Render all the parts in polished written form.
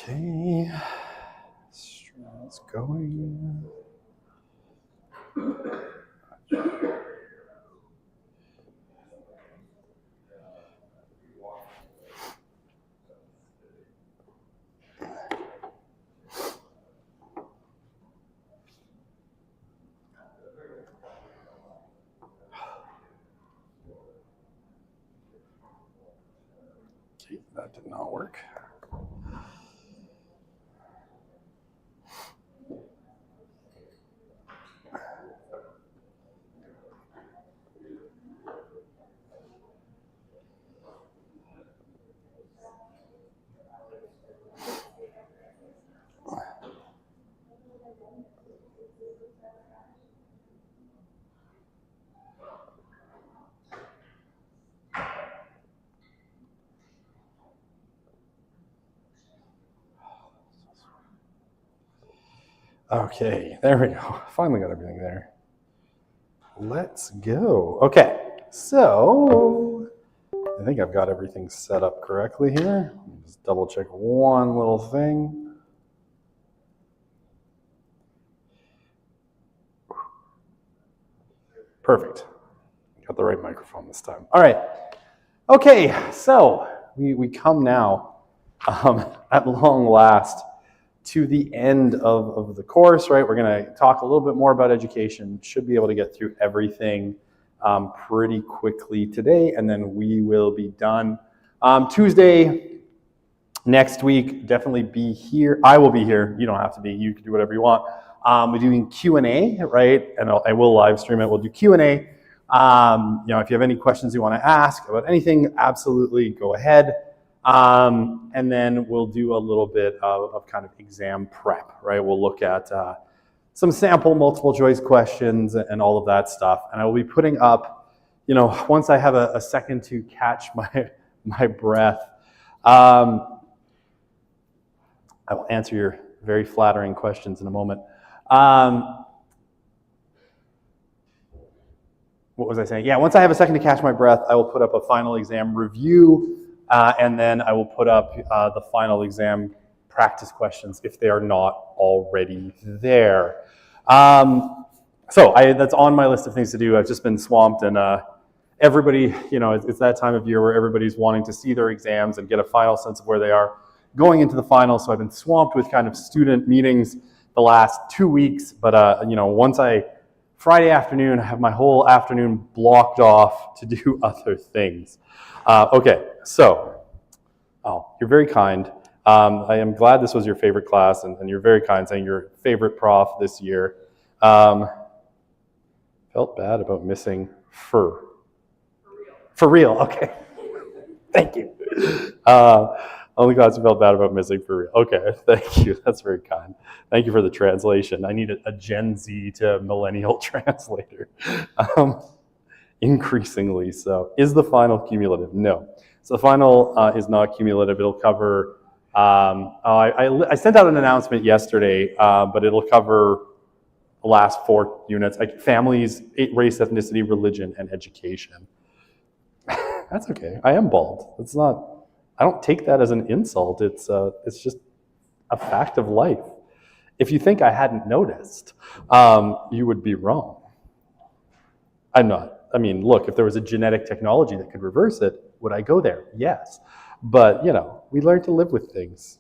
Okay, strings going. Okay, that did not work. Okay, there we go. Finally got everything there. Let's go. Okay, so I think I've got everything set up correctly here. Let me just double check one little thing. Perfect. Got the right microphone this time. All right. Okay, so we come now at long last to the end of the course, right? We're going to talk a little bit more about education. Should be able to get through everything pretty quickly today, and then we will be done. Tuesday next week, definitely be here. I will be here. You don't have to be. You can do whatever you want. We're doing Q&A, right? And I will live stream it. We'll do Q&A. If you have any questions you want to ask about anything, absolutely go ahead. And then we'll do a little bit of kind of exam prep, right? We'll look at some sample multiple choice questions and all of that stuff. And I will be putting up, once I have a second to catch my breath, I will answer your very flattering questions in a moment. What was I saying? Yeah, once I have a second to catch my breath, I will put up a final exam review, and then I will put up the final exam practice questions if they are not already there. That's on my list of things to do. I've just been swamped, and everybody, it's that time of year where everybody's wanting to see their exams and get a final sense of where they are going into the final. So I've been swamped with kind of student meetings the last 2 weeks. But Friday afternoon, I have my whole afternoon blocked off to do other things. Okay, so, you're very kind. I am glad this was your favorite class, and you're very kind saying your favorite prof this year. Felt bad about missing fur. For real, okay. Thank you. Only class who felt bad about missing for real. Okay, thank you. That's very kind. Thank you for the translation. I need a Gen Z to millennial translator. Increasingly so. Is the final cumulative? No. So the final is not cumulative. It'll cover, I sent out an announcement yesterday, but it'll cover the last 4 units, like families, race, ethnicity, religion, and education. That's okay. I am bald. It's not, I don't take that as an insult. It's just a fact of life. If you think I hadn't noticed, you would be wrong. I'm not. I mean, look, if there was a genetic technology that could reverse it, would I go there? Yes. But, we learn to live with things.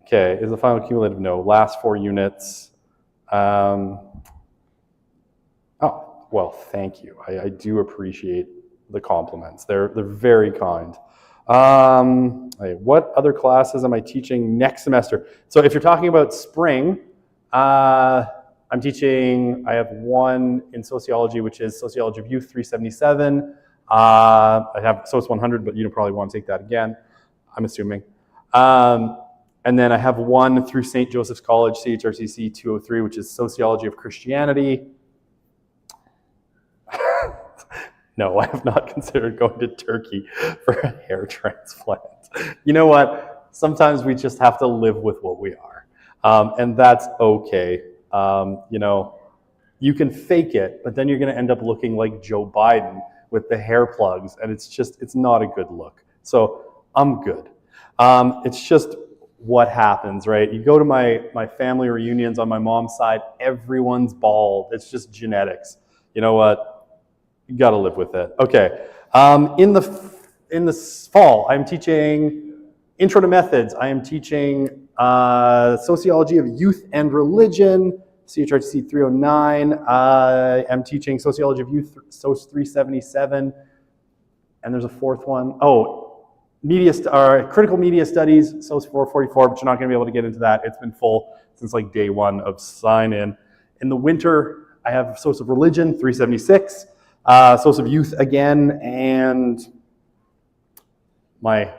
Okay, is the final cumulative? No. Last 4 units. Well, thank you. I do appreciate the compliments. They're very kind. What other classes am I teaching next semester? So if you're talking about spring, I'm teaching, I have one in sociology, which is Sociology of Youth 377. I have SOC 100, but you probably want to take that again, I'm assuming. And then I have one through St. Joseph's College, CHRCC 203, which is Sociology of Christianity. No, I have not considered going to Turkey for a hair transplant. You know what? Sometimes we just have to live with what we are. And that's okay. You can fake it, but then you're going to end up looking like Joe Biden with the hair plugs, and it's not a good look. So I'm good. It's just what happens, right? You go to my family reunions on my mom's side, everyone's bald. It's just genetics. You know what? You got to live with it. Okay. In the fall, I'm teaching Intro to Methods. I am teaching Sociology of Youth and Religion, CHRTC 309. I am teaching Sociology of Youth, SOC 377. And there's a fourth one. Oh, Critical Media Studies, SOC 444, but you're not going to be able to get into that. It's been full since like day one of sign-in. In the winter, I have SOC of Religion, 376, SOC of Youth again, and my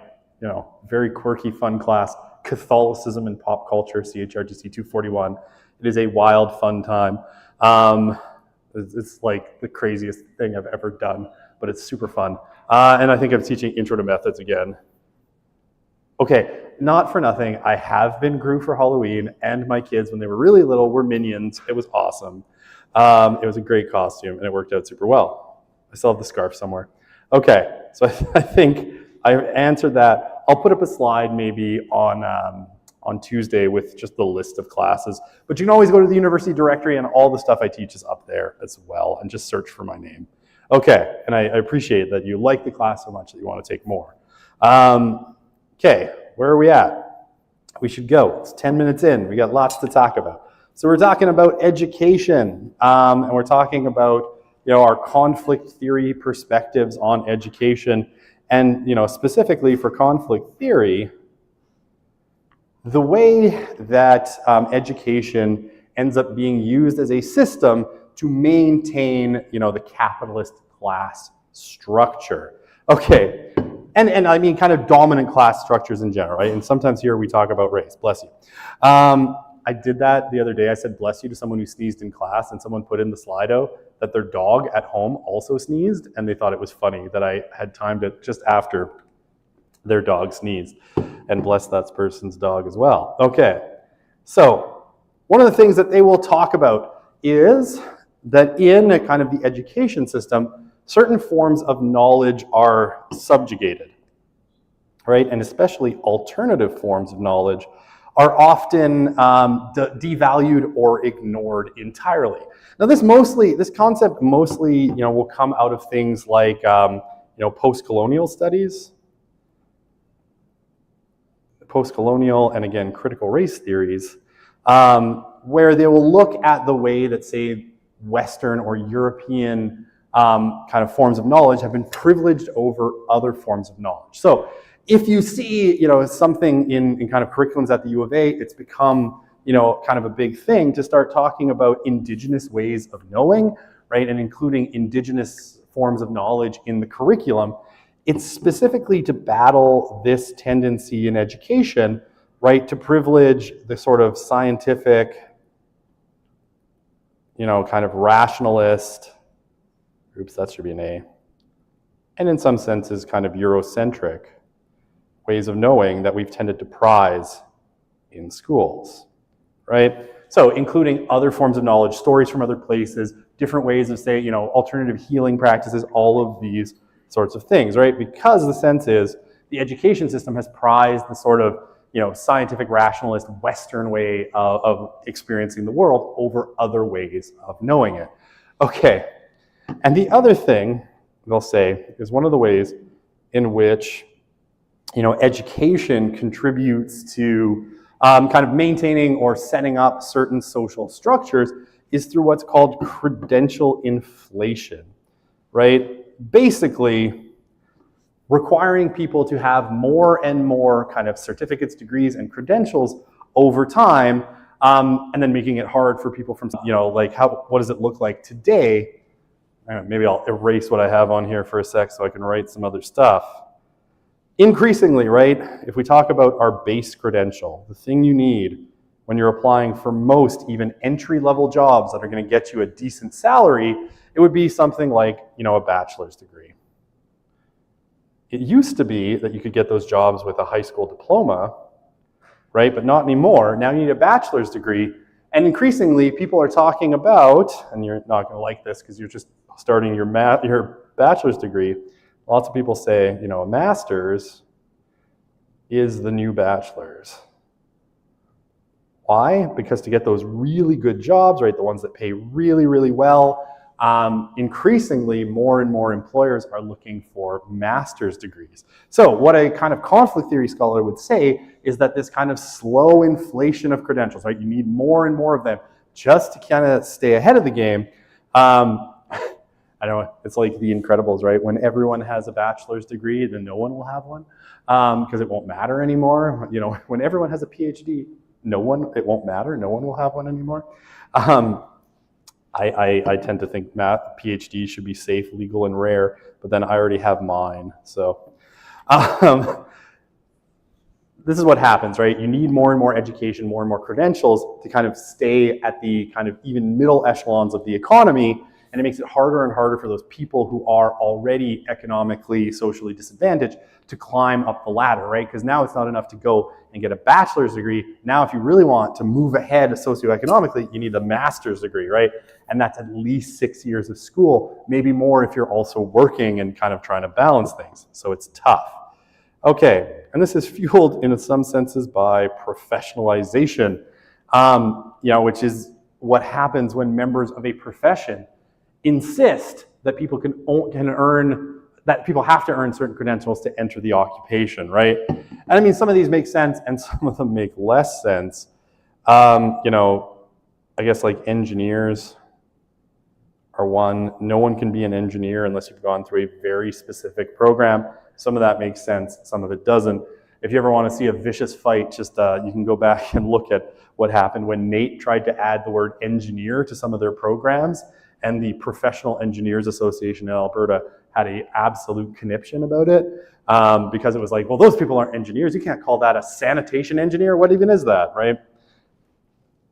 very quirky, fun class, Catholicism and Pop Culture, CHRTC 241. It is a wild, fun time. It's like the craziest thing I've ever done, but it's super fun. And I think I'm teaching Intro to Methods again. Okay, not for nothing, I have been Gru for Halloween, and my kids, when they were really little, were Minions. It was awesome. It was a great costume, and it worked out super well. I still have the scarf somewhere. Okay, so I think I've answered that. I'll put up a slide maybe on Tuesday with just the list of classes, but you can always go to the university directory, and all the stuff I teach is up there as well, and just search for my name. Okay, and I appreciate that you like the class so much that you want to take more. Okay, where are we at? We should go. It's 10 minutes in. We got lots to talk about. So we're talking about education, and we're talking about our conflict theory perspectives on education, and specifically for conflict theory, the way that education ends up being used as a system to maintain, the capitalist class structure. Okay, and I mean kind of dominant class structures in general, right? And sometimes here we talk about race, bless you. I did that the other day. I said bless you to someone who sneezed in class, and someone put in the Slido that their dog at home also sneezed, and they thought it was funny that I had timed it just after their dog sneezed, and bless that person's dog as well. Okay, so one of the things that they will talk about is that in a kind of the education system, certain forms of knowledge are subjugated, right? And especially alternative forms of knowledge are often devalued or ignored entirely. Now, this concept mostly, will come out of things like, post-colonial studies, post-colonial, and again, critical race theories, where they will look at the way that, say, Western or European kind of forms of knowledge have been privileged over other forms of knowledge. So if you see, something in kind of curriculums at the U of A, it's become, kind of a big thing to start talking about indigenous ways of knowing, right? And including indigenous forms of knowledge in the curriculum. It's specifically to battle this tendency in education, right? To privilege the sort of scientific, kind of rationalist, oops, that should be an A, and in some senses kind of Eurocentric ways of knowing that we've tended to prize in schools, right? So including other forms of knowledge, stories from other places, different ways of, say, alternative healing practices, all of these sorts of things, right? Because the sense is the education system has prized the sort of, scientific rationalist Western way of experiencing the world over other ways of knowing it. Okay, and the other thing they'll say is one of the ways in which, education contributes to kind of maintaining or setting up certain social structures is through what's called credential inflation, right? Basically, requiring people to have more and more kind of certificates, degrees, and credentials over time, and then making it hard for people from, like what does it look like today? Maybe I'll erase what I have on here for a sec so I can write some other stuff. Increasingly, right, if we talk about our base credential, the thing you need when you're applying for most even entry-level jobs that are going to get you a decent salary, it would be something like, a bachelor's degree. It used to be that you could get those jobs with a high school diploma, right? But not anymore. Now you need a bachelor's degree. And increasingly, people are talking about, and you're not going to like this because you're just starting your bachelor's degree. Lots of people say, a master's, is the new bachelor's. Why? Because to get those really good jobs, right, the ones that pay really, really well, increasingly more and more employers are looking for master's degrees. So what a kind of conflict theory scholar would say is that this kind of slow inflation of credentials, right, you need more and more of them just to kind of stay ahead of the game. I don't know, it's like The Incredibles, right? When everyone has a bachelor's degree, then no one will have one because it won't matter anymore. You know, when everyone has a PhD, it won't matter. No one will have one anymore. I tend to think PhDs should be safe, legal, and rare, but then I already have mine. So this is what happens, right? You need more and more education, more and more credentials to kind of stay at the kind of even middle echelons of the economy. And it makes it harder and harder for those people who are already economically, socially disadvantaged to climb up the ladder, right? Because now it's not enough to go and get a bachelor's degree. Now, if you really want to move ahead socioeconomically, you need a master's degree, right? And that's at least 6 years of school, maybe more if you're also working and kind of trying to balance things. So it's tough. Okay, and this is fueled in some senses by professionalization, which is what happens when members of a profession insist that people people have to earn certain credentials to enter the occupation, right? And I mean, some of these make sense and some of them make less sense. I guess like engineers are one. No one can be an engineer unless you've gone through a very specific program. Some of that makes sense, some of it doesn't. If you ever want to see a vicious fight, just you can go back and look at what happened when NATE tried to add the word engineer to some of their programs, and the Professional Engineers Association in Alberta had an absolute conniption about it because it was like, well, those people aren't engineers. You can't call that a sanitation engineer. What even is that, right?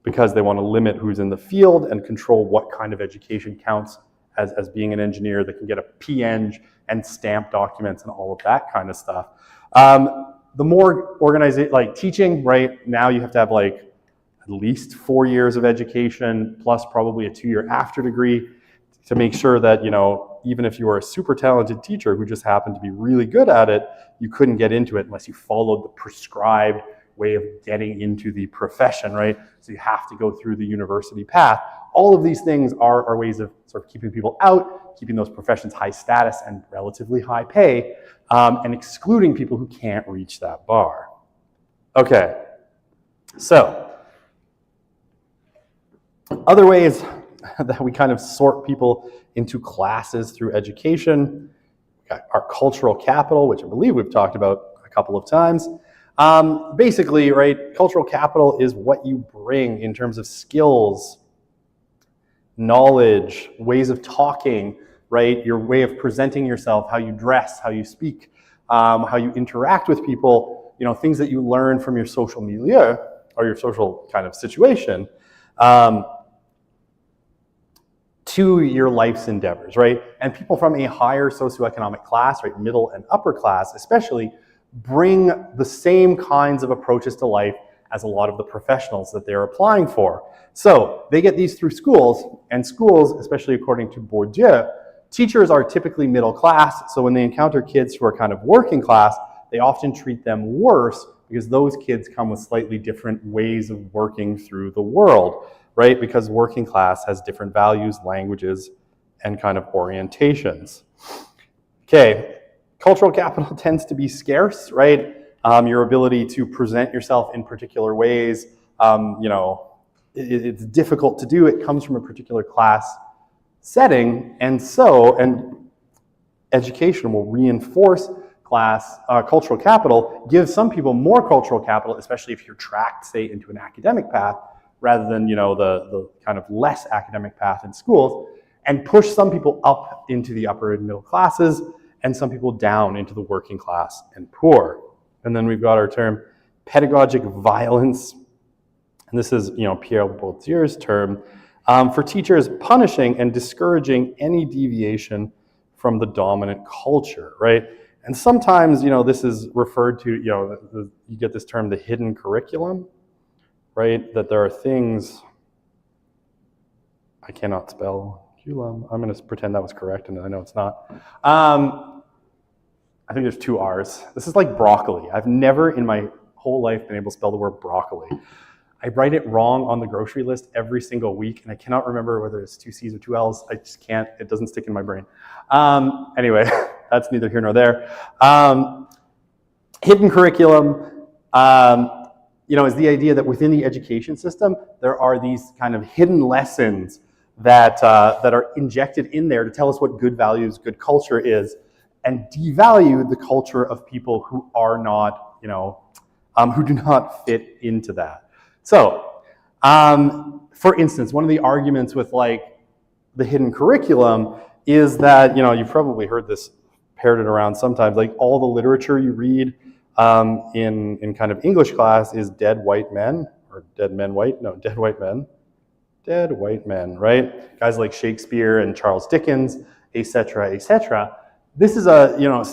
Because they want to limit who's in the field and control what kind of education counts as being an engineer that can get a PEng and stamp documents and all of that kind of stuff. The more organized, like teaching, right? Now you have to have like at least 4 years of education plus probably a 2-year after degree to make sure that, even if you were a super talented teacher who just happened to be really good at it, you couldn't get into it unless you followed the prescribed way of getting into the profession, right? So you have to go through the university path. All of these things are ways of sort of keeping people out, keeping those professions high status and relatively high pay, and excluding people who can't reach that bar. Okay, so other ways that we kind of sort people into classes through education. We've got our cultural capital, which I believe we've talked about a couple of times. Basically, right, cultural capital is what you bring in terms of skills, knowledge, ways of talking, right, your way of presenting yourself, how you dress, how you speak, how you interact with people, things that you learn from your social milieu or your social kind of situation. To your life's endeavors, right? And people from a higher socioeconomic class, right, middle and upper class especially, bring the same kinds of approaches to life as a lot of the professionals that they're applying for. So they get these through schools, and schools, especially according to Bourdieu, teachers are typically middle class, so when they encounter kids who are kind of working class, they often treat them worse because those kids come with slightly different ways of working through the world, right? Because working class has different values, languages, and kind of orientations. Okay, cultural capital tends to be scarce, right? Your ability to present yourself in particular ways, it's difficult to do. It comes from a particular class setting, and education will reinforce cultural capital, give some people more cultural capital, especially if you're tracked, say, into an academic path, rather than the kind of less academic path in schools, and push some people up into the upper and middle classes, and some people down into the working class and poor. And then we've got our term pedagogic violence, and this is Pierre Bourdieu's term, for teachers punishing and discouraging any deviation from the dominant culture, right? And sometimes, this is referred to, you get this term, the hidden curriculum, right? That there are things, I cannot spell curriculum. I'm going to pretend that was correct, and I know it's not. I think there's 2 R's. This is like broccoli. I've never in my whole life been able to spell the word broccoli. I write it wrong on the grocery list every single week, and I cannot remember whether it's 2 C's or 2 L's. I just can't, it doesn't stick in my brain. Anyway, that's neither here nor there. Hidden curriculum, is the idea that within the education system, there are these kind of hidden lessons that are injected in there to tell us what good values, good culture is, and devalue the culture of people who are not, who do not fit into that. So, for instance, one of the arguments with like the hidden curriculum is that, you've probably heard this parroted around sometimes, like all the literature you read in kind of English class is dead white men, or dead men white, no, dead white men. Dead white men, right? Guys like Shakespeare and Charles Dickens, etc., etc. This is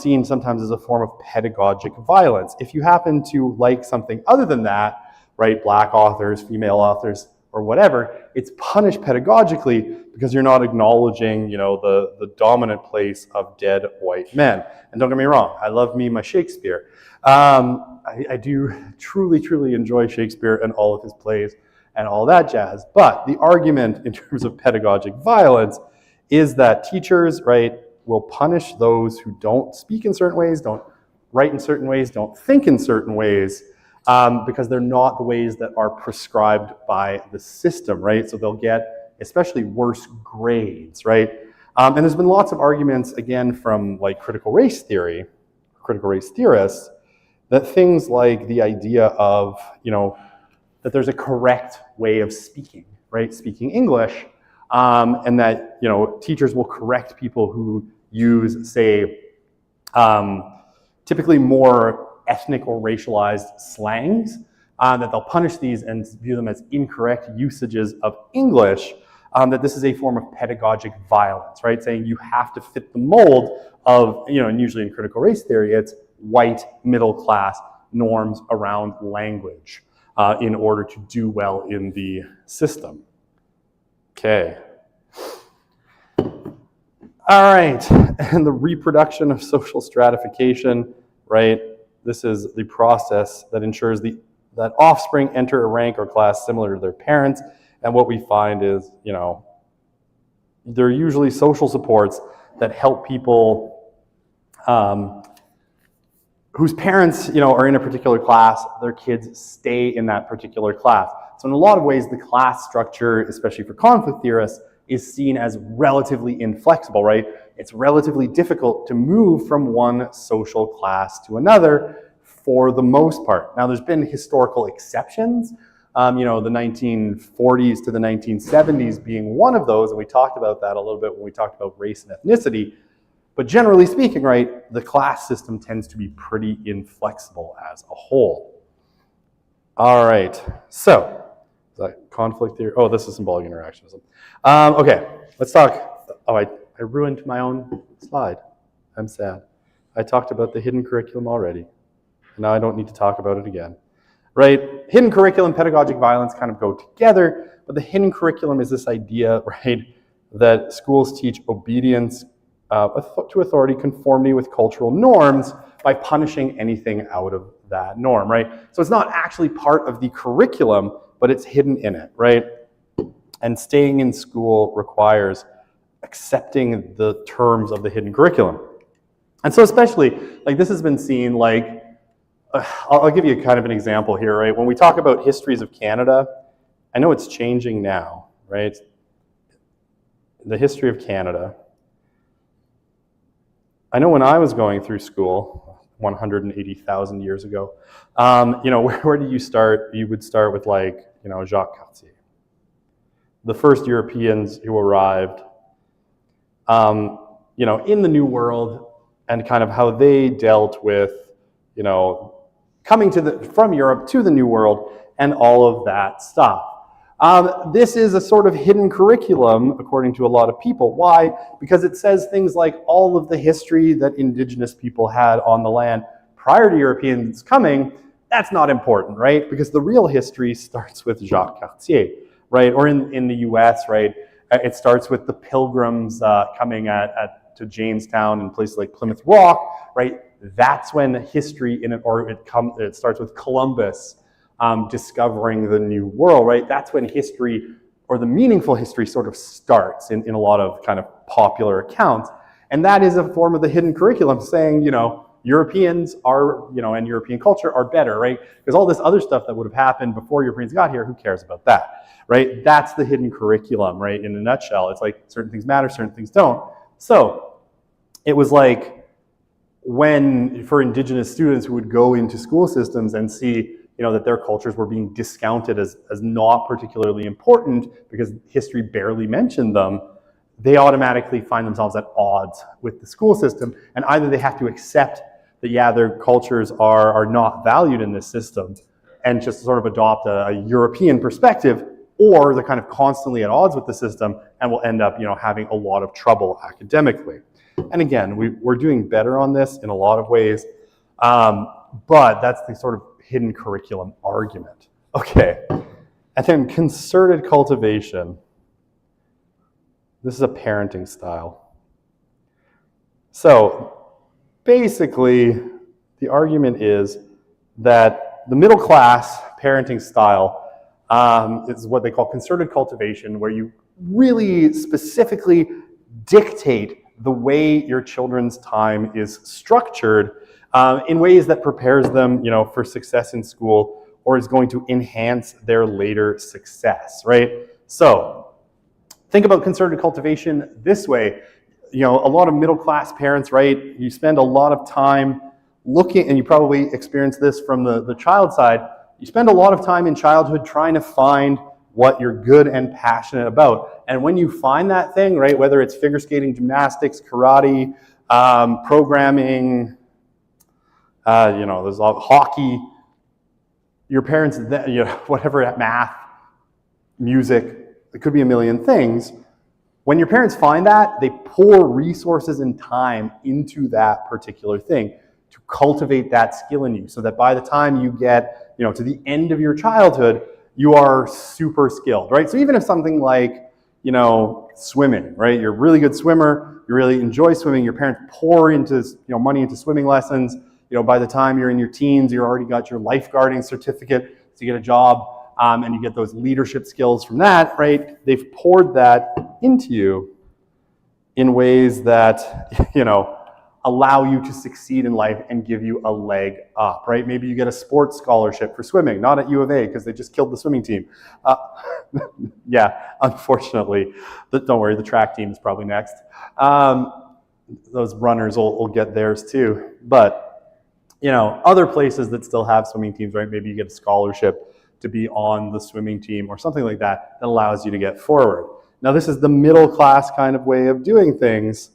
seen sometimes as a form of pedagogic violence. If you happen to like something other than that, right, black authors, female authors, or whatever, it's punished pedagogically because you're not acknowledging, the dominant place of dead white men. And don't get me wrong, I love me my Shakespeare. I do truly, truly enjoy Shakespeare and all of his plays and all that jazz. But the argument in terms of pedagogic violence is that teachers, right, will punish those who don't speak in certain ways, don't write in certain ways, don't think in certain ways, because they're not the ways that are prescribed by the system, right? So they'll get especially worse grades, right? And there's been lots of arguments, again, from like critical race theory, critical race theorists, that things like the idea of, that there's a correct way of speaking, right? Speaking English, and that, teachers will correct people who use, say, typically more ethnic or racialized slangs, that they'll punish these and view them as incorrect usages of English, that this is a form of pedagogic violence, right? Saying you have to fit the mold of, and usually in critical race theory, it's white, middle class norms around language in order to do well in the system. Okay. All right, and the reproduction of social stratification, right? This is the process that ensures that offspring enter a rank or class similar to their parents. And what we find is, they're usually social supports that help people whose parents, are in a particular class, their kids stay in that particular class. So in a lot of ways, the class structure, especially for conflict theorists, is seen as relatively inflexible, right? It's relatively difficult to move from one social class to another for the most part. Now, there's been historical exceptions, the 1940s to the 1970s being one of those, and we talked about that a little bit when we talked about race and ethnicity. But generally speaking, right, the class system tends to be pretty inflexible as a whole. All right, so, is that conflict theory? Oh, this is symbolic interactionism. Okay, let's talk. Oh, I ruined my own slide. I'm sad. I talked about the hidden curriculum already. Now I don't need to talk about it again. Right? Hidden curriculum and pedagogic violence kind of go together, but the hidden curriculum is this idea, right, that schools teach obedience to authority, conformity with cultural norms by punishing anything out of that norm, right? So it's not actually part of the curriculum, but it's hidden in it, right? And staying in school requires accepting the terms of the hidden curriculum. And so especially, like this has been seen like, I'll give you kind of an example here, right? When we talk about histories of Canada, I know it's changing now, right? The history of Canada. I know when I was going through school 180,000 years ago, where did you start? You would start with like, Jacques Cartier. The first Europeans who arrived, in the New World and kind of how they dealt with, coming from Europe to the New World and all of that stuff. This is a sort of hidden curriculum, according to a lot of people. Why? Because it says things like all of the history that indigenous people had on the land prior to Europeans coming, that's not important, right? Because the real history starts with Jacques Cartier, right? Or in the US, right? It starts with the Pilgrims coming to Jamestown and places like Plymouth Rock, right? That's when history it starts with Columbus discovering the new world, right? That's when history, or the meaningful history, sort of starts in a lot of kind of popular accounts. And that is a form of the hidden curriculum saying, Europeans are, and European culture are better, right? Because all this other stuff that would have happened before Europeans got here, who cares about that, right? That's the hidden curriculum, right? In a nutshell, it's like certain things matter, certain things don't. So it was like when, for Indigenous students who would go into school systems and see, that their cultures were being discounted as not particularly important because history barely mentioned them, they automatically find themselves at odds with the school system. And either they have to accept that, yeah, their cultures are not valued in this system and just sort of adopt a European perspective, or they're kind of constantly at odds with the system and will end up, having a lot of trouble academically. And again, we're doing better on this in a lot of ways, but that's the sort of hidden curriculum argument. Okay, and then concerted cultivation. This is a parenting style. So basically, the argument is that the middle class parenting style is what they call concerted cultivation, where you really specifically dictate the way your children's time is structured in ways that prepares them, for success in school, or is going to enhance their later success, right? So think about concerted cultivation this way. A lot of middle-class parents, right? You spend a lot of time looking, and you probably experience this from the child side, you spend a lot of time in childhood trying to find what you're good and passionate about. And when you find that thing, right, whether it's figure skating, gymnastics, karate, programming, there's hockey, your parents, whatever, math, music, it could be a million things. When your parents find that, they pour resources and time into that particular thing to cultivate that skill in you, so that by the time you get, to the end of your childhood, you are super skilled, right? So even if something like, swimming, right? You're a really good swimmer, you really enjoy swimming, your parents pour into, money into swimming lessons, by the time you're in your teens, you already got your lifeguarding certificate to get a job, and you get those leadership skills from that, right? They've poured that into you in ways that, allow you to succeed in life and give you a leg up, right? Maybe you get a sports scholarship for swimming, not at U of A because they just killed the swimming team. Yeah, unfortunately. Don't worry, the track team is probably next. Those runners will get theirs too. But, other places that still have swimming teams, right? Maybe you get a scholarship to be on the swimming team or something like that that allows you to get forward. Now, this is the middle class kind of way of doing things.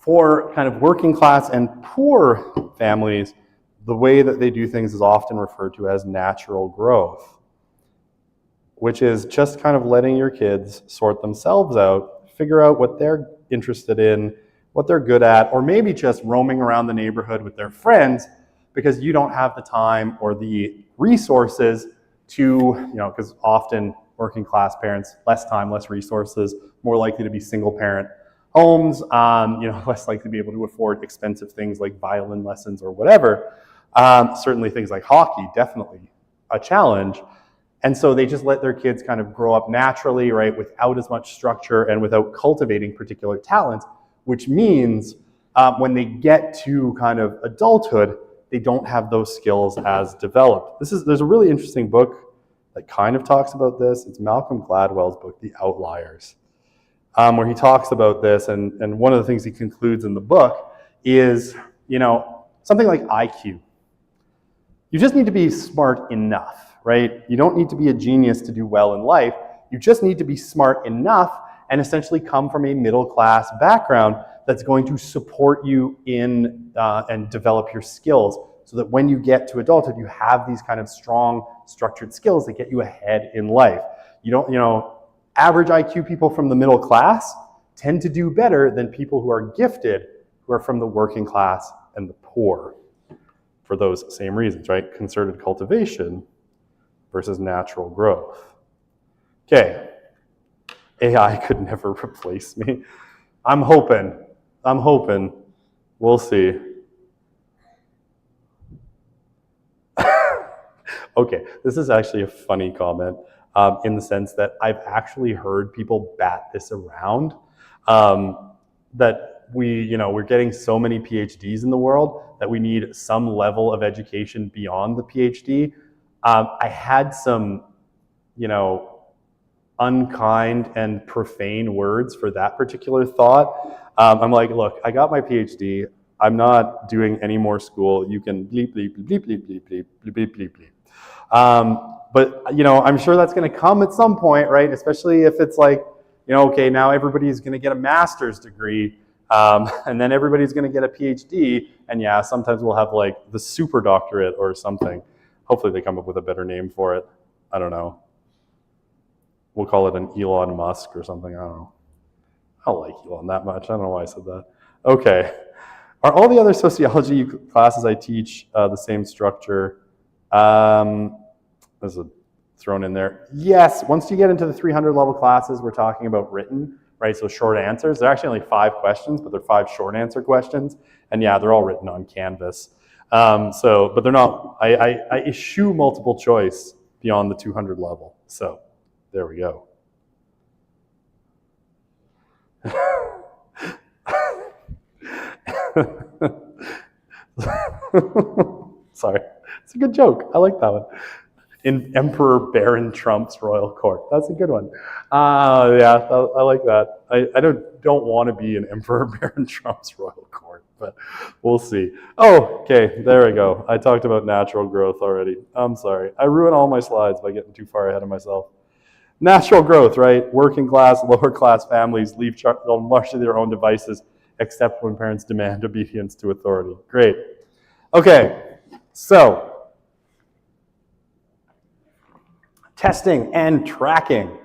For kind of working class and poor families, the way that they do things is often referred to as natural growth, which is just kind of letting your kids sort themselves out, figure out what they're interested in, what they're good at, or maybe just roaming around the neighborhood with their friends because you don't have the time or the resources to, because often working class parents, less time, less resources, more likely to be single parent homes, less likely to be able to afford expensive things like violin lessons or whatever. Certainly things like hockey, definitely a challenge. And so they just let their kids kind of grow up naturally, right, without as much structure and without cultivating particular talents, which means when they get to kind of adulthood, they don't have those skills as developed. There's a really interesting book that kind of talks about this. It's Malcolm Gladwell's book, The Outliers, where he talks about this, and one of the things he concludes in the book is, something like IQ. You just need to be smart enough, right? You don't need to be a genius to do well in life. You just need to be smart enough and essentially come from a middle-class background that's going to support you in and develop your skills so that when you get to adulthood, you have these kind of strong, structured skills that get you ahead in life. Average IQ people from the middle class tend to do better than people who are gifted, who are from the working class and the poor, for those same reasons, right? Concerted cultivation versus natural growth. Okay, AI could never replace me. I'm hoping We'll see. Okay, this is actually a funny comment in the sense that I've actually heard people bat this around, that we're getting so many PhDs in the world that we need some level of education beyond the PhD. I had some, unkind and profane words for that particular thought. I'm like, look, I got my PhD. I'm not doing any more school. You can bleep, bleep, bleep, bleep, bleep, bleep, bleep, bleep, bleep, bleep. But I'm sure that's going to come at some point, right? Especially if it's like, okay, now everybody's going to get a master's degree, and then everybody's going to get a PhD, and yeah, sometimes we'll have like the super doctorate or something. Hopefully they come up with a better name for it. I don't know. We'll call it an Elon Musk or something. I don't know. I don't like Elon that much. I don't know why I said that. Okay. Are all the other sociology classes I teach the same structure? There's a thrown in there. Yes, once you get into the 300 level classes, we're talking about written, right? So short answers. They're actually only 5 questions, but they're 5 short answer questions. And yeah, they're all written on Canvas. But they're not, I eschew multiple choice beyond the 200 level. So there we go. Sorry, it's a good joke. I like that one. In Emperor Baron Trump's royal court. That's a good one. Yeah, I like that. I don't want to be in Emperor Baron Trump's royal court, but we'll see. Oh, okay, there we go. I talked about natural growth already. I'm sorry. I ruin all my slides by getting too far ahead of myself. Natural growth, right? Working class, lower class families leave largely their own devices, except when parents demand obedience to authority. Great. Okay, so testing and tracking.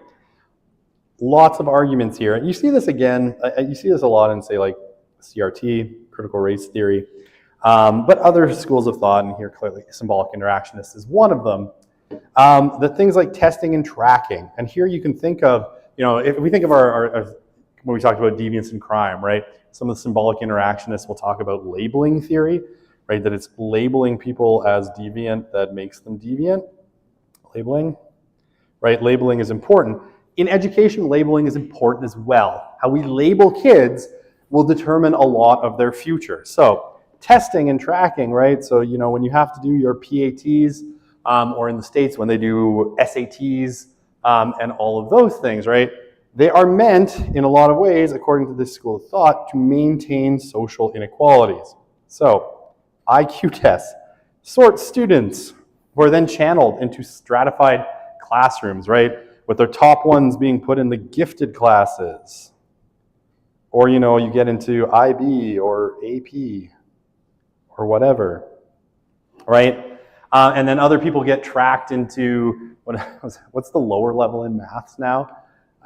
Lots of arguments here. You see this again, you see this a lot in, say, like CRT, critical race theory, but other schools of thought, and here clearly symbolic interactionist is one of them. The things like testing and tracking. And here you can think of, if we think of our when we talked about deviance and crime, right? Some of the symbolic interactionists will talk about labeling theory, right? That it's labeling people as deviant that makes them deviant. Labeling, right? Labeling is important. In education, labeling is important as well. How we label kids will determine a lot of their future. So testing and tracking, right? So, when you have to do your PATs, or in the States when they do SATs and all of those things, right? They are meant, in a lot of ways, according to this school of thought, to maintain social inequalities. So, IQ tests sort students who are then channeled into stratified classrooms, right? With their top ones being put in the gifted classes. Or, you get into IB or AP or whatever, right? And then other people get tracked into, what's the lower level in maths now?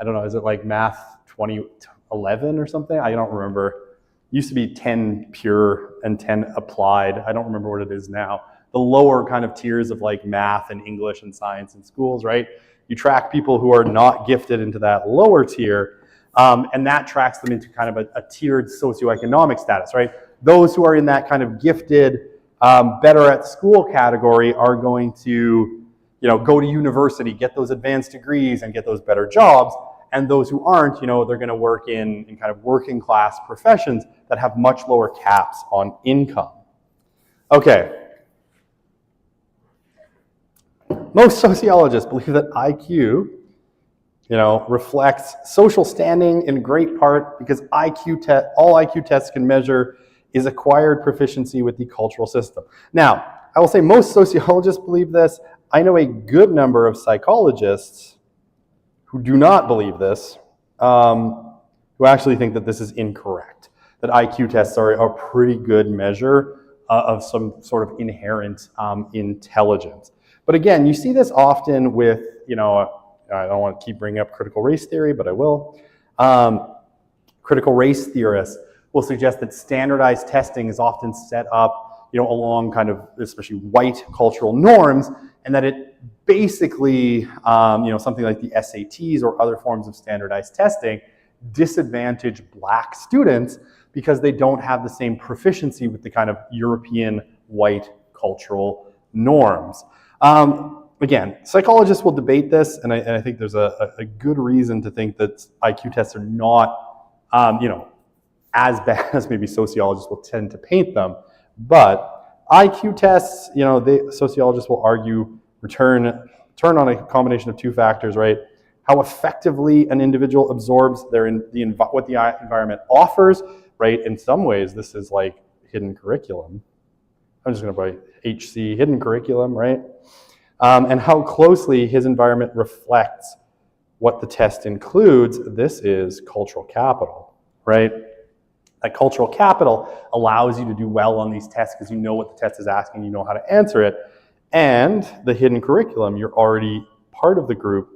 I don't know, is it like math 2011 or something? I don't remember. It used to be 10 pure and 10 applied. I don't remember what it is now. The lower kind of tiers of like math and English and science in schools, right? You track people who are not gifted into that lower tier, and that tracks them into kind of a tiered socioeconomic status, right? Those who are in that kind of gifted, better at school category are going to, go to university, get those advanced degrees and get those better jobs. And those who aren't, they're going to work in kind of working class professions that have much lower caps on income. Okay. Most sociologists believe that IQ, reflects social standing in great part because all IQ tests can measure is acquired proficiency with the cultural system. Now, I will say most sociologists believe this. I know a good number of psychologists who do not believe this, who actually think that this is incorrect, that IQ tests are a pretty good measure of some sort of inherent intelligence. But again, you see this often with, I don't want to keep bringing up critical race theory, but I will. Critical race theorists will suggest that standardized testing is often set up, along kind of especially white cultural norms, and that it basically, something like the SATs or other forms of standardized testing disadvantage Black students because they don't have the same proficiency with the kind of European white cultural norms. Again, psychologists will debate this, and I think there's a good reason to think that IQ tests are not, as bad as maybe sociologists will tend to paint them. But IQ tests, sociologists will argue, turn on a combination of two factors, right? How effectively an individual absorbs what the environment offers, right? In some ways, this is like hidden curriculum. I'm just going to write HC, hidden curriculum, right? And how closely his environment reflects what the test includes. This is cultural capital, right? That cultural capital allows you to do well on these tests because you know what the test is asking, you know how to answer it. And the hidden curriculum, you're already part of the group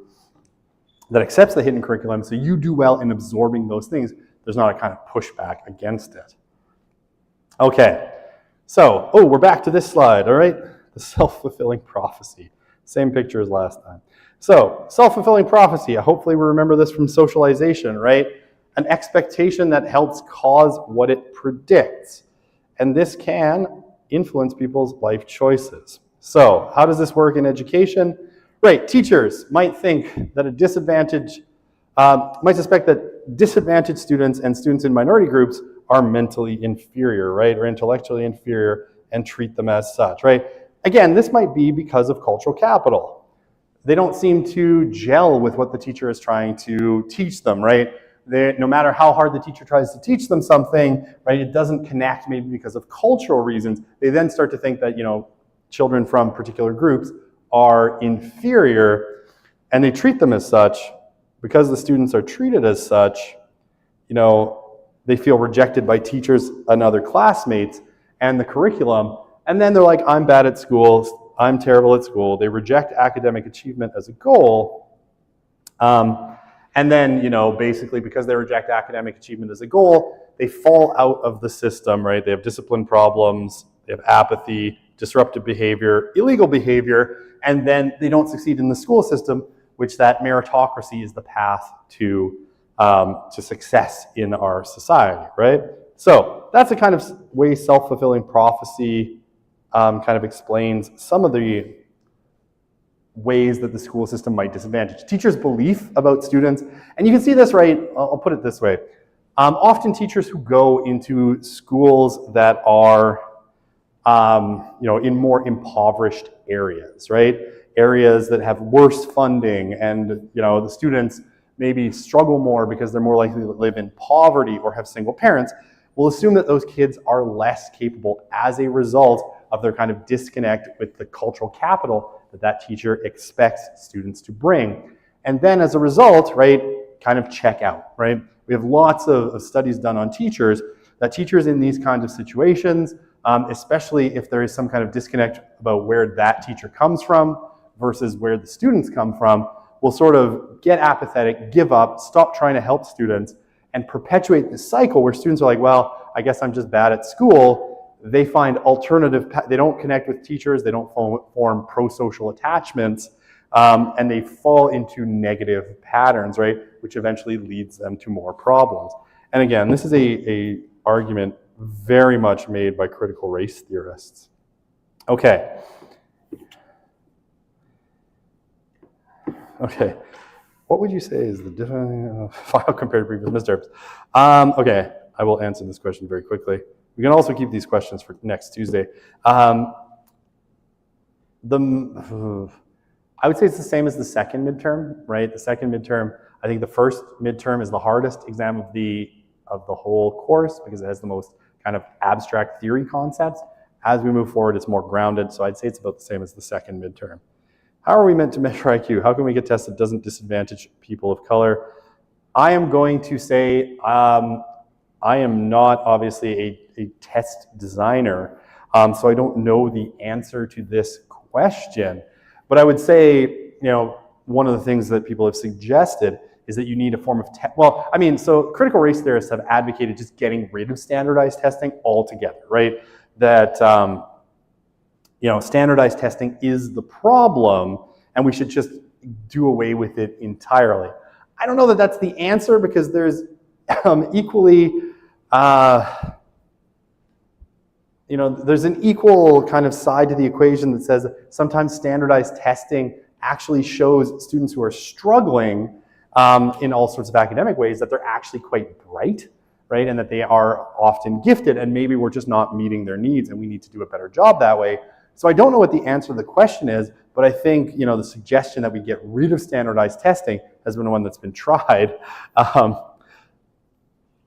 that accepts the hidden curriculum, so you do well in absorbing those things. There's not a kind of pushback against it. Okay, so, we're back to this slide, all right? The self-fulfilling prophecy. Same picture as last time. So, self-fulfilling prophecy, hopefully we remember this from socialization, right? An expectation that helps cause what it predicts. And this can influence people's life choices. So, how does this work in education? Right, teachers might think that might suspect that disadvantaged students and students in minority groups are mentally inferior, right, or intellectually inferior, and treat them as such, right? Again, this might be because of cultural capital. They don't seem to gel with what the teacher is trying to teach them, right? No matter how hard the teacher tries to teach them something, right, it doesn't connect maybe because of cultural reasons. They then start to think that, children from particular groups are inferior, and they treat them as such. Because the students are treated as such, they feel rejected by teachers and other classmates and the curriculum, and then they're like, I'm bad at school, I'm terrible at school. They reject academic achievement as a goal, and then, basically because they reject academic achievement as a goal, they fall out of the system, right? They have discipline problems, they have apathy, disruptive behavior, illegal behavior, and then they don't succeed in the school system, which that meritocracy is the path to success in our society, right? So that's a kind of way self-fulfilling prophecy kind of explains some of the ways that the school system might disadvantage teachers' belief about students. And you can see this, right? I'll put it this way. Often teachers who go into schools that are in more impoverished areas, right? Areas that have worse funding, and the students maybe struggle more because they're more likely to live in poverty or have single parents, will assume that those kids are less capable as a result of their kind of disconnect with the cultural capital that teacher expects students to bring. And then as a result, right, kind of check out, right? We have lots of studies done on teachers, that teachers in these kinds of situations, especially if there is some kind of disconnect about where that teacher comes from versus where the students come from, will sort of get apathetic, give up, stop trying to help students, and perpetuate this cycle where students are like, well, I guess I'm just bad at school. They find they don't connect with teachers, they don't form pro-social attachments, and they fall into negative patterns, right? Which eventually leads them to more problems. And again, this is a argument very much made by critical race theorists. Okay. What would you say is the difference file compared to previous midterms? Okay, I will answer this question very quickly. We can also keep these questions for next Tuesday. I would say it's the same as the second midterm, right? The second midterm, I think the first midterm is the hardest exam of the whole course because it has the most kind of abstract theory concepts. As we move forward, it's more grounded, so I'd say it's about the same as the second midterm. How are we meant to measure IQ? How can we get tests that doesn't disadvantage people of color? I am going to say I am not obviously a test designer, so I don't know the answer to this question. But I would say, one of the things that people have suggested is that you need a form of so critical race theorists have advocated just getting rid of standardized testing altogether, right? That standardized testing is the problem, and we should just do away with it entirely. I don't know that that's the answer, because there's equally There's an equal kind of side to the equation that says sometimes standardized testing actually shows students who are struggling in all sorts of academic ways that they're actually quite bright, right? And that they are often gifted, and maybe we're just not meeting their needs and we need to do a better job that way. So I don't know what the answer to the question is, but I think the suggestion that we get rid of standardized testing has been one that's been tried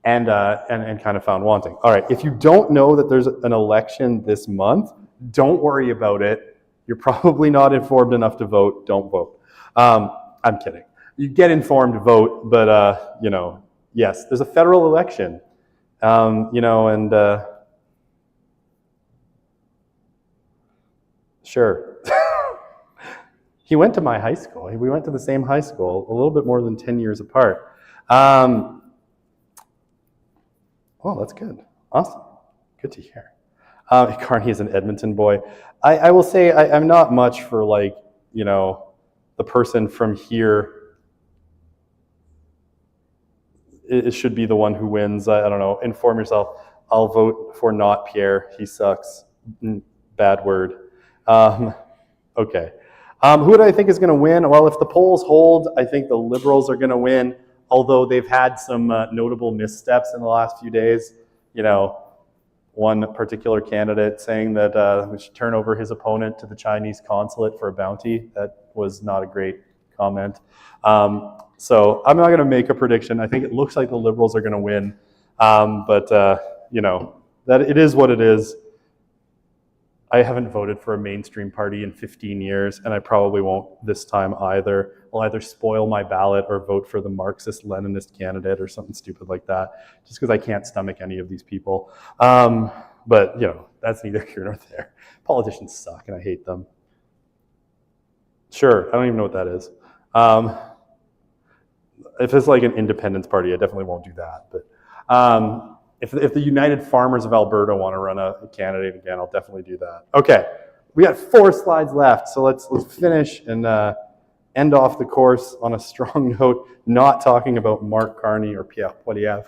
and kind of found wanting. All right, if you don't know that there's an election this month, don't worry about it. You're probably not informed enough to vote. Don't vote. I'm kidding. You get informed, vote, but yes, there's a federal election, sure. He went to my high school. We went to the same high school, a little bit more than 10 years apart. Well, that's good. Awesome. Good to hear. Carney is an Edmonton boy. I will say I'm not much for the person from here. It should be the one who wins. I don't know. Inform yourself. I'll vote for not Pierre. He sucks. Bad word. Okay. Who do I think is going to win? Well, if the polls hold, I think the Liberals are going to win, although they've had some notable missteps in the last few days. One particular candidate saying that we should turn over his opponent to the Chinese consulate for a bounty. That was not a great comment. So I'm not going to make a prediction. I think it looks like the Liberals are going to win, but that it is what it is. I haven't voted for a mainstream party in 15 years, and I probably won't this time either. I'll either spoil my ballot or vote for the Marxist-Leninist candidate or something stupid like that, just because I can't stomach any of these people. But, that's neither here nor there. Politicians suck, and I hate them. Sure, I don't even know what that is. If it's like an independence party, I definitely won't do that. But if the United Farmers of Alberta want to run a candidate again, I'll definitely do that. Okay, we got 4 slides left, so let's finish and end off the course on a strong note, not talking about Mark Carney or Pierre Poilievre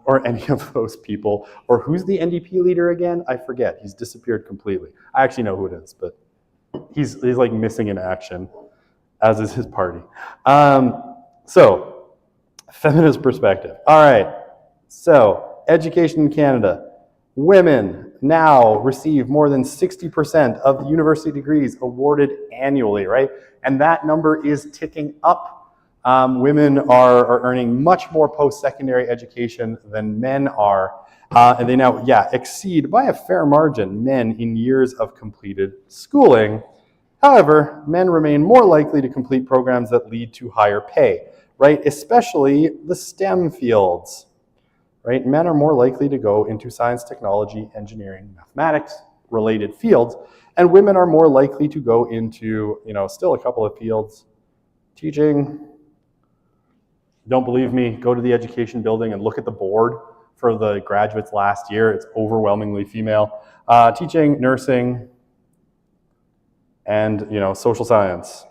or any of those people. Or who's the NDP leader again? I forget. He's disappeared completely. I actually know who it is, but he's like missing in action, as is his party. So, feminist perspective. All right. So, education in Canada. Women now receive more than 60% of the university degrees awarded annually, right? And that number is ticking up. Women are earning much more post-secondary education than men are. And they now, exceed by a fair margin men in years of completed schooling. However, men remain more likely to complete programs that lead to higher pay, right? Especially the STEM fields. Right? Men are more likely to go into science, technology, engineering, mathematics related fields, and women are more likely to go into, still a couple of fields. Teaching. Don't believe me? Go to the education building and look at the board for the graduates last year. It's overwhelmingly female. Teaching, nursing, and social science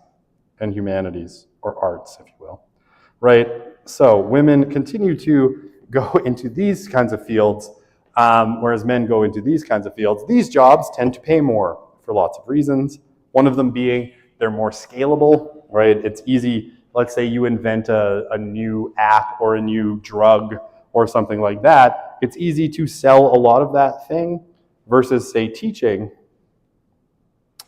and humanities, or arts, if you will. Right? So women continue to go into these kinds of fields, whereas men go into these kinds of fields. These jobs tend to pay more for lots of reasons. One of them being they're more scalable, right? It's easy. Let's say you invent a new app or a new drug or something like that. It's easy to sell a lot of that thing versus, say, teaching.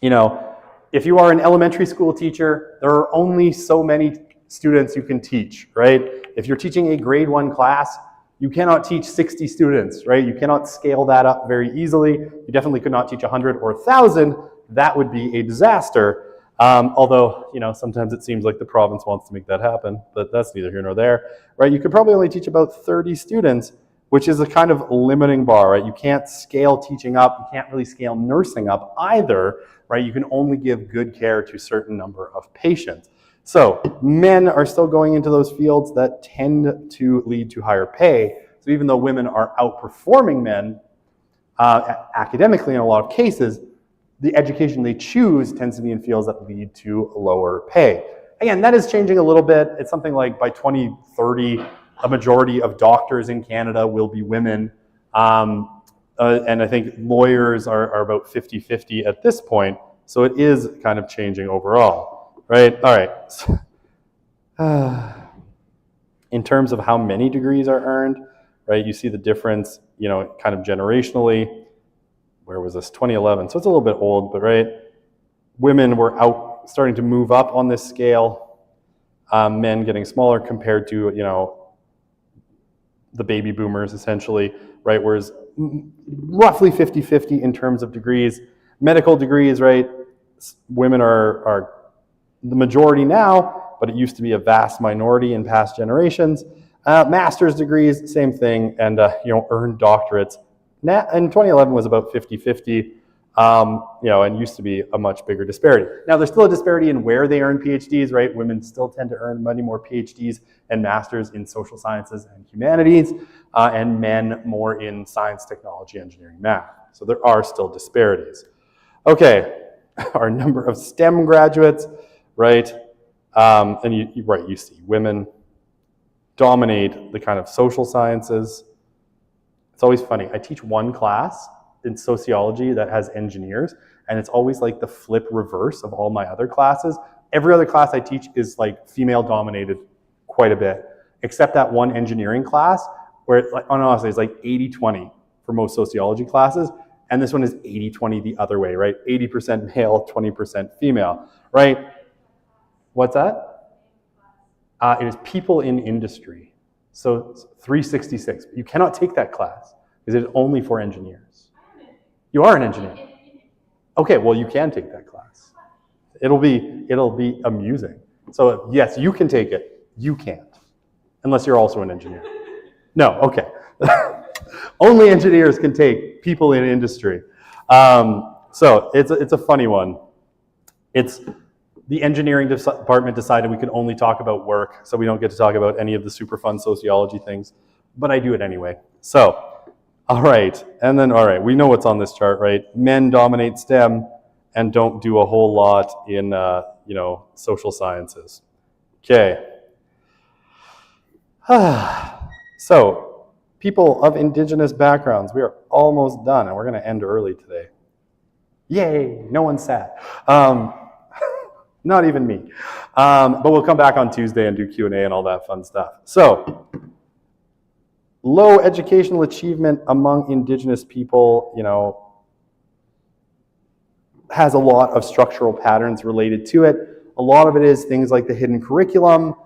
If you are an elementary school teacher, there are only so many students you can teach, right? If you're teaching a grade 1 class, you cannot teach 60 students, right? You cannot scale that up very easily. You definitely could not teach 100 or 1,000. That would be a disaster. Although, sometimes it seems like the province wants to make that happen, but that's neither here nor there, right? You could probably only teach about 30 students, which is a kind of limiting bar, right? You can't scale teaching up. You can't really scale nursing up either, right? You can only give good care to a certain number of patients. So men are still going into those fields that tend to lead to higher pay. So even though women are outperforming men academically in a lot of cases, the education they choose tends to be in fields that lead to lower pay. Again, that is changing a little bit. It's something like by 2030, A majority of doctors in Canada will be women. And I think lawyers are about 50-50 at this point. So it is kind of changing overall, right? All right. In terms of how many degrees are earned, right? You see the difference, kind of generationally. Where was this? 2011. So it's a little bit old, but right? Women were starting to move up on this scale. Men getting smaller compared to, the baby boomers essentially, right? Whereas roughly 50-50 in terms of degrees. Medical degrees, right? Women are the majority now, but it used to be a vast minority in past generations. Master's degrees, same thing, and earned doctorates. In 2011 was about 50-50, and used to be a much bigger disparity. Now there's still a disparity in where they earn PhDs, right? Women still tend to earn many more PhDs and masters in social sciences and humanities, and men more in science, technology, engineering, math. So there are still disparities. Okay, our number of STEM graduates, right? And you see women dominate the kind of social sciences. It's always funny. I teach one class in sociology that has engineers, and it's always like the flip reverse of all my other classes. Every other class I teach is like female dominated quite a bit, except that one engineering class where honestly it's like 80-20 for most sociology classes. And this one is 80-20 the other way, right? 80% male, 20% female, right? What's that? It is people in industry. So 366. You cannot take that class because it is only for engineers. You are an engineer. Okay, well you can take that class. It'll be amusing. So yes, you can take it. You can't, unless you're also an engineer. No, okay. Only engineers can take people in industry. So it's a funny one. It's the engineering department decided we could only talk about work, so we don't get to talk about any of the super fun sociology things, but I do it anyway. So, all right, we know what's on this chart, right? Men dominate STEM and don't do a whole lot in, social sciences. Okay. So, people of Indigenous backgrounds, we are almost done, and we're going to end early today. Yay, no one's sad. Not even me. But we'll come back on Tuesday and do Q&A and all that fun stuff. So, low educational achievement among Indigenous people, has a lot of structural patterns related to it. A lot of it is things like the hidden curriculum,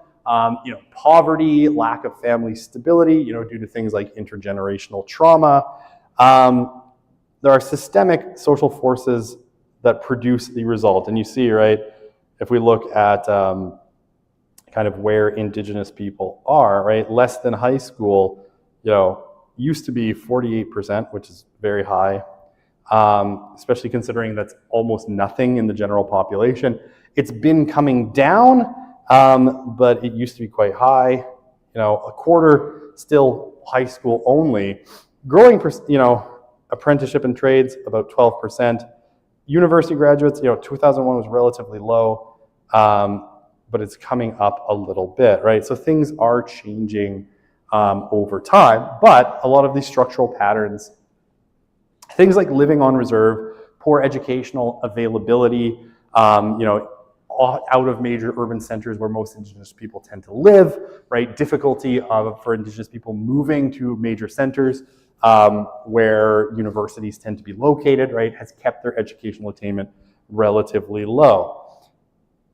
poverty, lack of family stability, due to things like intergenerational trauma. There are systemic social forces that produce the result. And you see, right, if we look at kind of where Indigenous people are, right, less than high school, used to be 48%, which is very high, especially considering that's almost nothing in the general population. It's been coming down, but it used to be quite high. A quarter still high school only. Growing, apprenticeship and trades, about 12%. University graduates, 2001 was relatively low, but it's coming up a little bit, right? So things are changing over time, but a lot of these structural patterns, things like living on reserve, poor educational availability, out of major urban centers where most Indigenous people tend to live, right? Difficulty for Indigenous people moving to major centers where universities tend to be located, right, has kept their educational attainment relatively low.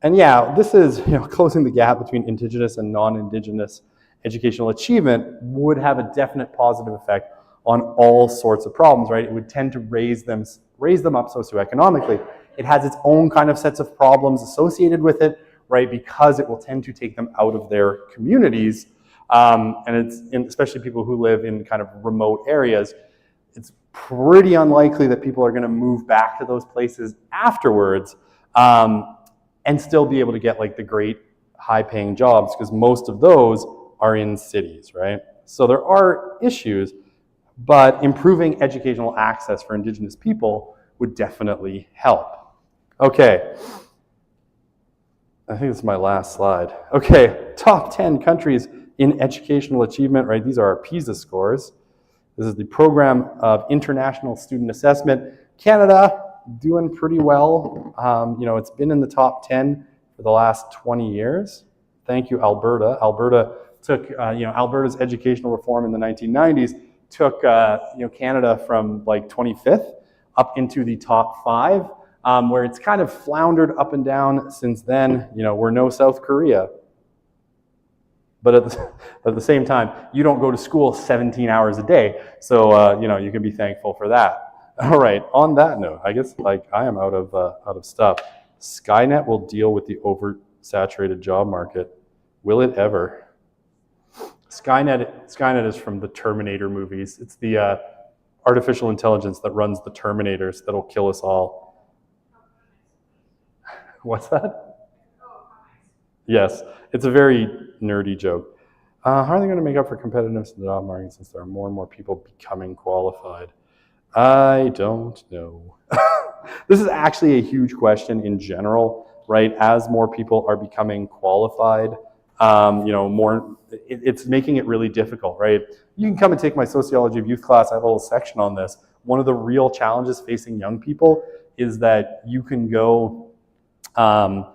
And yeah, this is, closing the gap between Indigenous and non-Indigenous educational achievement would have a definite positive effect on all sorts of problems, right? It would tend to raise them up socioeconomically. It has its own kind of sets of problems associated with it, right? Because it will tend to take them out of their communities. And especially people who live in kind of remote areas, it's pretty unlikely that people are going to move back to those places afterwards and still be able to get like the great high-paying jobs, because most of those are in cities, right? So there are issues, but improving educational access for Indigenous people would definitely help. Okay. I think this is my last slide. Okay, top 10 countries in educational achievement, right? These are our PISA scores. This is the Program of International Student Assessment. Canada, doing pretty well. It's been in the top 10 for the last 20 years. Thank you, Alberta. Alberta took, Alberta's educational reform in the 1990s took, Canada from like 25th up into the top 5, where it's kind of floundered up and down since then. We're no South Korea. But at the same time, you don't go to school 17 hours a day. So, you can be thankful for that. All right, on that note, I guess I am out of stuff. Skynet will deal with the oversaturated job market. Will it ever? Skynet is from the Terminator movies. It's the artificial intelligence that runs the Terminators that'll kill us all. What's that? Yes, it's a very nerdy joke. How are they going to make up for competitiveness in the job market since there are more and more people becoming qualified? I don't know. This is actually a huge question in general, right? As more people are becoming qualified, it's making it really difficult, right? You can come and take my sociology of youth class. I have a whole section on this. One of the real challenges facing young people is that you can go out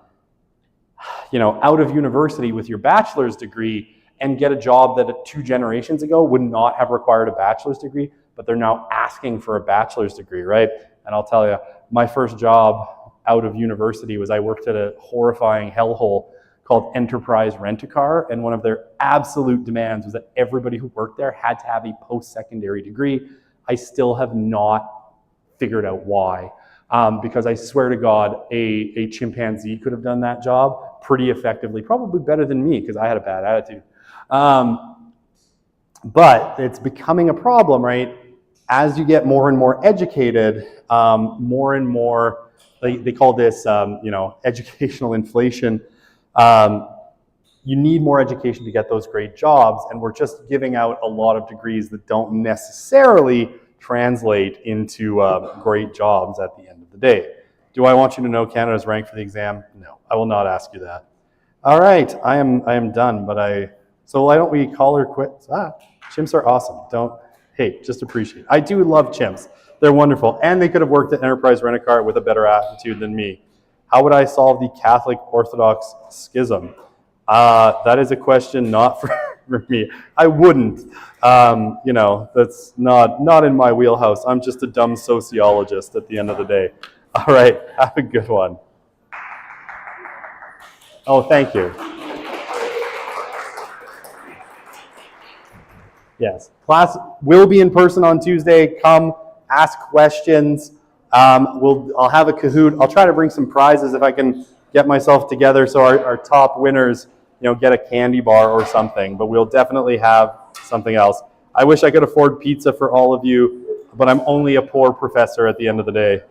of university with your bachelor's degree and get a job that 2 generations ago would not have required a bachelor's degree, but they're now asking for a bachelor's degree, right? And I'll tell you, my first job out of university was I worked at a horrifying hellhole called Enterprise Rent-A-Car, and one of their absolute demands was that everybody who worked there had to have a post-secondary degree. I still have not figured out why. Because I swear to God, a chimpanzee could have done that job pretty effectively, probably better than me because I had a bad attitude. But it's becoming a problem, right? As you get more and more educated, more and more, they call this, educational inflation. You need more education to get those great jobs, and we're just giving out a lot of degrees that don't necessarily translate into great jobs at the end of the day. Do I want you to know Canada's rank for the exam? No, I will not ask you that. All right, I am done, so why don't we call her quits? Chimps are awesome. Just appreciate it. I do love chimps. They're wonderful, and they could have worked at Enterprise Rent-A-Car with a better attitude than me. How would I solve the Catholic Orthodox schism? That is a question not for me. I wouldn't. That's not in my wheelhouse. I'm just a dumb sociologist at the end of the day. All right, have a good one. Oh, thank you. Yes, class will be in person on Tuesday. Come, ask questions. I'll have a Kahoot. I'll try to bring some prizes if I can get myself together so our top winners get a candy bar or something, but we'll definitely have something else. I wish I could afford pizza for all of you, but I'm only a poor professor at the end of the day.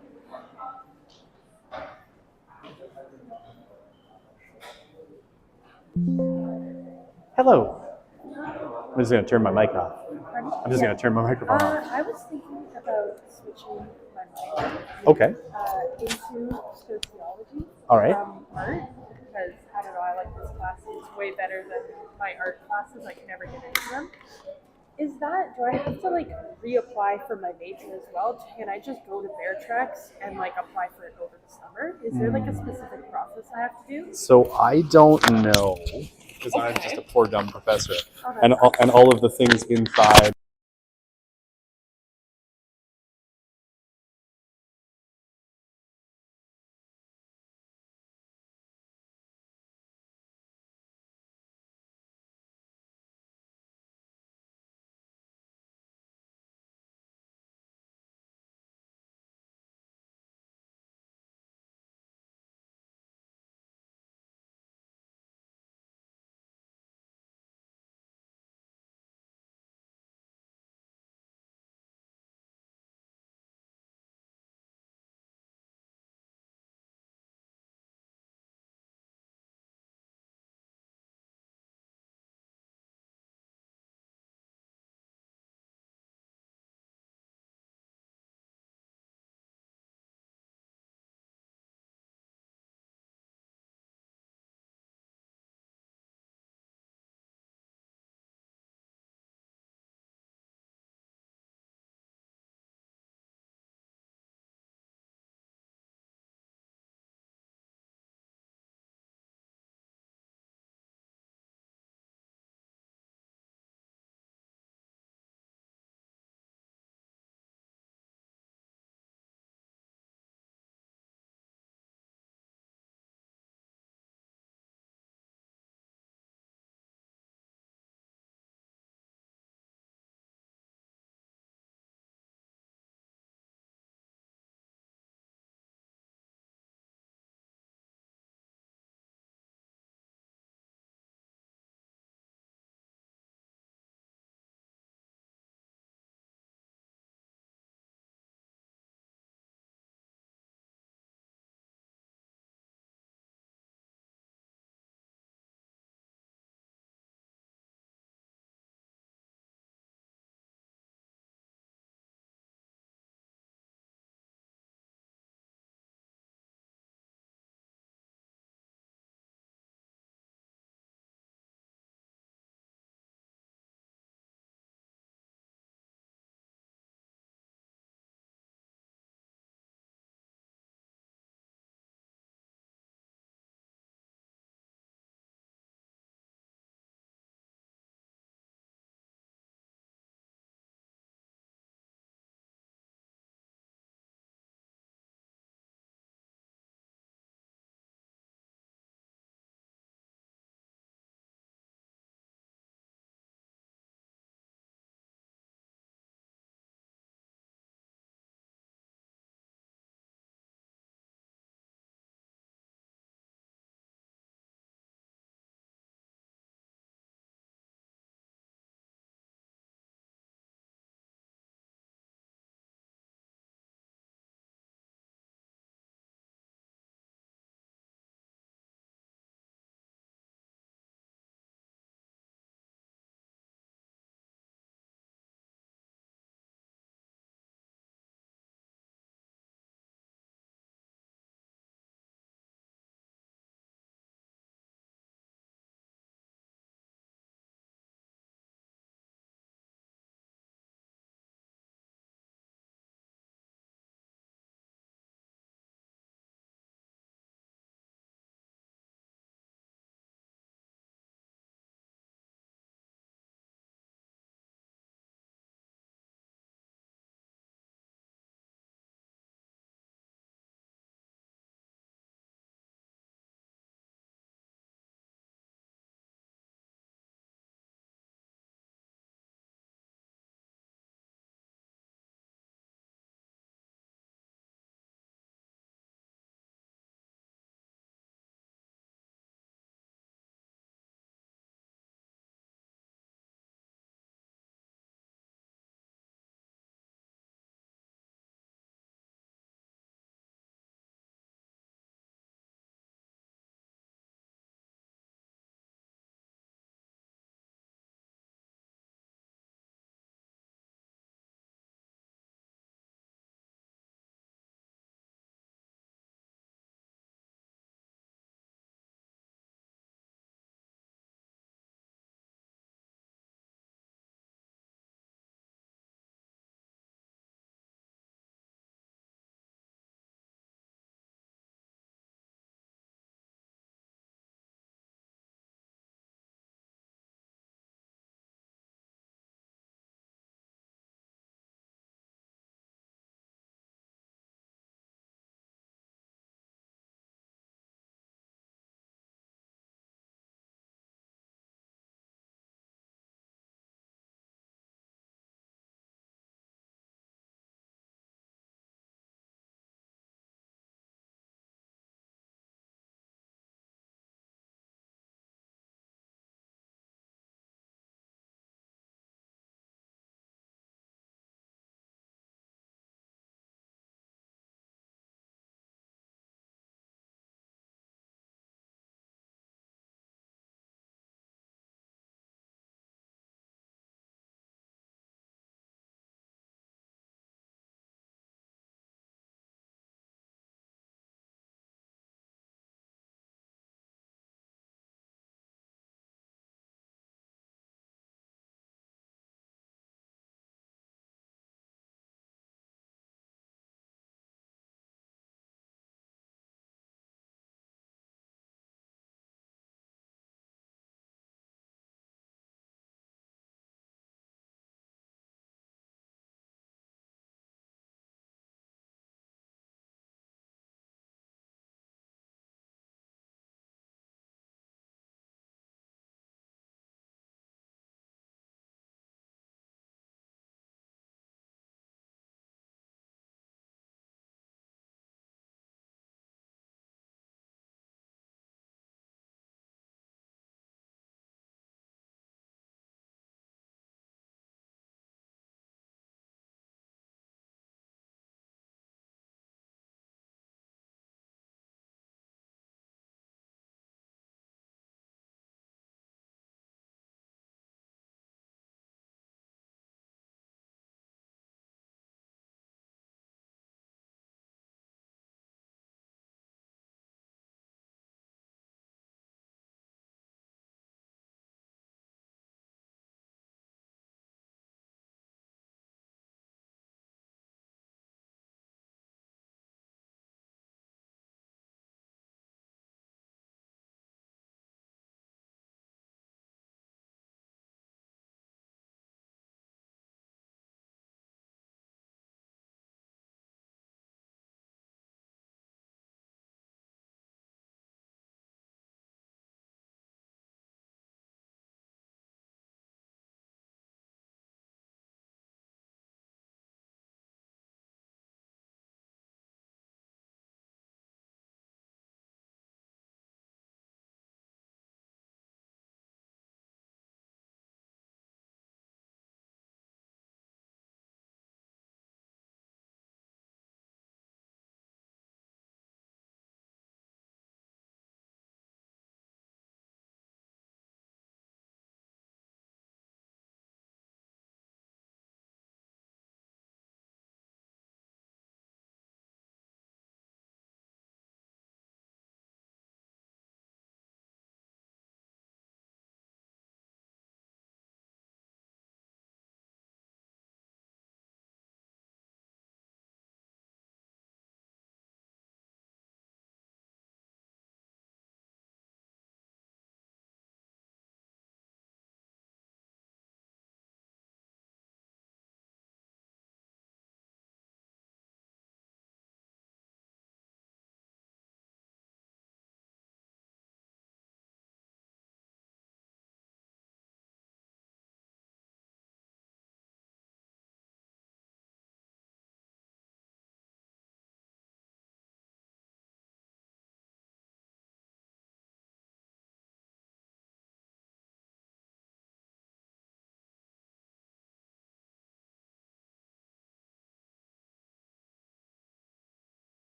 Hello. I'm just going to turn my mic off. I'm just going to turn my microphone off. I was thinking about switching my minor into sociology. All right. Art, because I don't know, I like this class. It's way better than my art classes. I can never get into them. Do I have to reapply for my major as well? Can I just go to Bear Tracks and apply for it over the summer? Is there a specific process I have to do? So I don't know, because I'm just a poor dumb professor, and all of the things inside